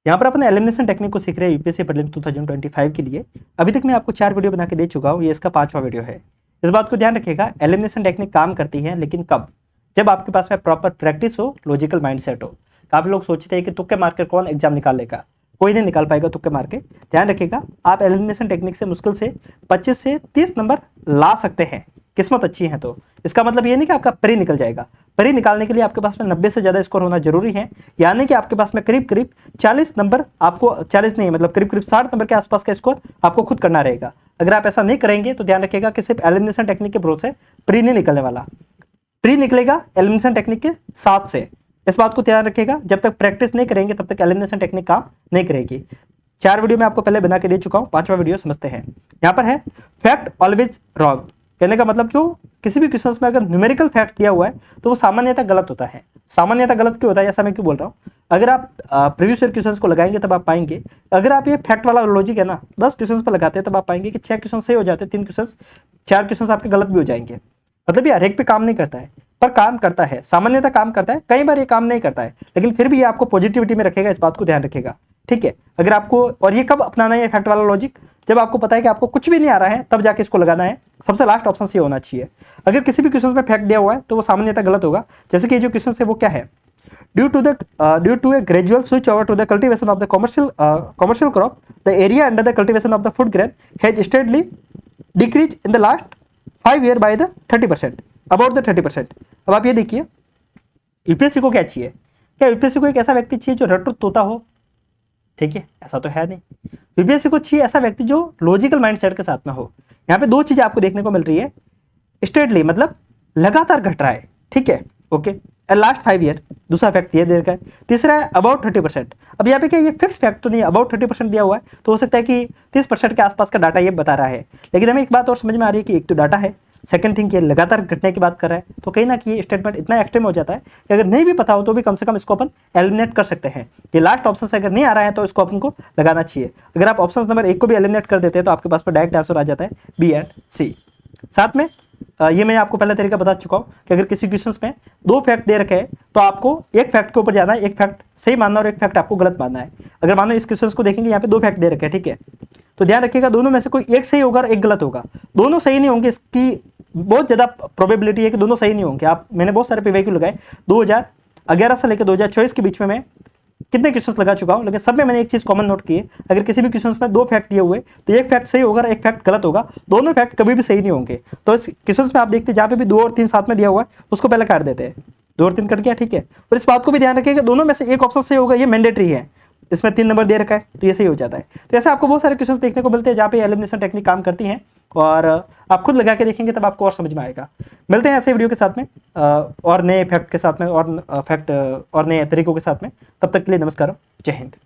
यहाँ पर अपने एलिमिनेशन टेक्निक को सीख रहे हैं यूपीएससी प्रीलिम्स 2025 के लिए। अभी तक मैं आपको 4 वीडियो बना के दे चुका हूँ, ये इसका 5वां वीडियो है। इस बात को ध्यान रखिएगा, एलिमिनेशन टेक्निक काम करती है, लेकिन कब? जब आपके पास में प्रॉपर प्रैक्टिस हो, लॉजिकल माइंडसेट हो। काफी लोग सोचते हैं कि तुक्के मार कर कौन एग्जाम निकाल लेगा, कोई नहीं निकाल पाएगा तुक्के मार के। ध्यान रखिएगा, आप एलिमिनेशन टेक्निक से मुश्किल से 25 से 30 नंबर ला सकते हैं, किस्मत अच्छी है तो। इसका मतलब ये नहीं कि आपका प्री निकल जाएगा। प्री निकालने के लिए आपके पास में 90 से ज़्यादा स्कोर होना जरूरी है, यानी कि आपके पास में करीब करीब 40 नंबर, आपको 40 नहीं मतलब करीब करीब 60 नंबर के आसपास का स्कोर आपको खुद करना रहेगा। अगर आप ऐसा नहीं करेंगे तो ध्यान रखिएगा कि सिर्फ एलिमिनेशन टेक्निक के भरोसे प्री नहीं निकलने वाला। प्री निकलेगा एलिमिनेशन टेक्निक के साथ से, इस बात को ध्यान रखिएगा। जब तक प्रैक्टिस नहीं करेंगे तब तक एलिमिनेशन टेक्निक काम नहीं करेगी। 4 वीडियो मैं आपको पहले बना के दे चुका हूँ, 5वां वीडियो समझते हैं। यहाँ पर है फैक्ट ऑलवेज रॉन्ग। कहने का मतलब जो किसी भी क्वेश्चन में अगर न्यूमेरिकल फैक्ट दिया हुआ है तो वो सामान्यतः गलत होता है। सामान्यतः गलत क्यों होता है, ऐसा मैं क्यों बोल रहा हूँ? अगर आप प्रीवियस ईयर क्वेश्चंस को लगाएंगे तब आप पाएंगे, अगर आप ये फैक्ट वाला लॉजिक है ना 10 क्वेश्चंस पर लगाते हैं तब आप पाएंगे कि 6 क्वेश्चन सही हो जाते हैं, 3 क्वेश्चन 4 क्वेश्चन आपके गलत भी हो जाएंगे। मतलब ये हर एक पे काम नहीं करता है, पर काम करता है, सामान्यतः काम करता है। कई बार ये काम नहीं करता है, लेकिन फिर भी ये आपको पॉजिटिविटी में रखेगा, इस बात को ध्यान रखेगा। ठीक है, अगर आपको, और ये कब अपनाना है फैक्ट वाला लॉजिक? जब आपको पता है कि आपको कुछ भी नहीं आ रहा है, तब जाके इसको लगाना है। सबसे लास्ट ऑप्शन ये होना चाहिए। अगर किसी भी क्वेश्चन में फैक्ट दिया हुआ है तो वो सामान्यतः गलत होगा। जैसे कि ये जो क्वेश्चन है वो क्या है, due to a gradual switch over to the cultivation of the commercial crop, the area under the cultivation of the food grain has steadily decrease in the last 5 year by the 30%, about the 30%। अब आप ये देखिए, UPSC को क्या चाहिए? क्या UPSC को एक ऐसा व्यक्ति चाहिए जो रट्टू तोता हो? ठीक है, ऐसा तो है नहीं। यूपीएससी को चाहिए ऐसा व्यक्ति जो लॉजिकल माइंडसेट के साथ में हो। यहाँ पे 2 चीजें आपको देखने को मिल रही है, स्टेडली मतलब लगातार घट रहा है। ठीक है, ओके, लास्ट 5 ईयर, दूसरा फैक्ट ये दे रखा है। तीसरा है अबाउट 30%। अब यहाँ पे क्या ये फिक्स फैक्ट तो नहीं है, अबाउट 30% दिया हुआ है, तो हो सकता है कि 30% के आसपास का डाटा ये बता रहा है। लेकिन हमें एक बात और समझ में आ रही है कि एक तो डाटा है, सेकंड थिंग ये लगातार घटने की बात कर रहा है, तो कहीं ना कहीं ये स्टेटमेंट इतना एक्सट्रीम हो जाता है कि अगर नहीं भी पता हो तो भी कम से कम इसको अपन एलिमिनेट कर सकते हैं। ये लास्ट ऑप्शन से अगर नहीं आ रहा है तो इसको अपन को लगाना चाहिए। अगर आप ऑप्शन नंबर 1 को भी एलिमिनेट कर देते हैं तो आपके पास पर डायरेक्ट आंसर आ जाता है बी एंड सी। साथ में ये मैं आपको पहले तरीका बता चुका हूँ कि अगर किसी क्वेश्चन में 2 फैक्ट दे रखे हैं तो आपको एक फैक्ट के ऊपर जाना है, एक फैक्ट सही मानना और एक फैक्ट आपको गलत मानना है। अगर मानो इस क्वेश्चन को देखेंगे, यहाँ पे 2 फैक्ट दे रखे हैं, ठीक है, तो ध्यान रखिएगा दोनों में से कोई एक सही होगा और एक गलत होगा। दोनों सही नहीं होंगे, इसकी बहुत ज्यादा प्रोबेबिलिटी है कि दोनों सही नहीं होंगे। मैंने बहुत सारे पीवाईक्यू लगाए 2011 से लेकर 2024 के बीच में मैं कितने क्वेश्चंस लगा चुका हूं, लेकिन सब में मैंने एक चीज कॉमन नोट की है, अगर किसी भी क्वेश्चंस में 2 फैक्ट दिए हुए तो एक फैक्ट सही होगा और एक फैक्ट गलत होगा। दोनों फैक्ट कभी भी सही नहीं होंगे। तो इस क्वेश्चंस में आप देखते हैं जहां पे भी 2 और 3 साथ में दिया हुआ है उसको पहले काट देते हैं, 2 और 3 कट गया, ठीक है। और इस बात को भी ध्यान रखिएगा दोनों में से एक ऑप्शन सही होगा, ये मैंडेटरी है। इसमें 3 नंबर दे रखा है तो ये सही हो जाता है। तो ऐसे आपको बहुत सारे क्वेश्चंस देखने को मिलते हैं जहाँ पे एलिमिनेशन टेक्निक काम करती हैं, और आप खुद लगा के देखेंगे तब आपको और समझ में आएगा। मिलते हैं ऐसे वीडियो के साथ में और नए फैक्ट के साथ में और फैक्ट और नए तरीकों के साथ में। तब तक के लिए नमस्कार, जय हिंद।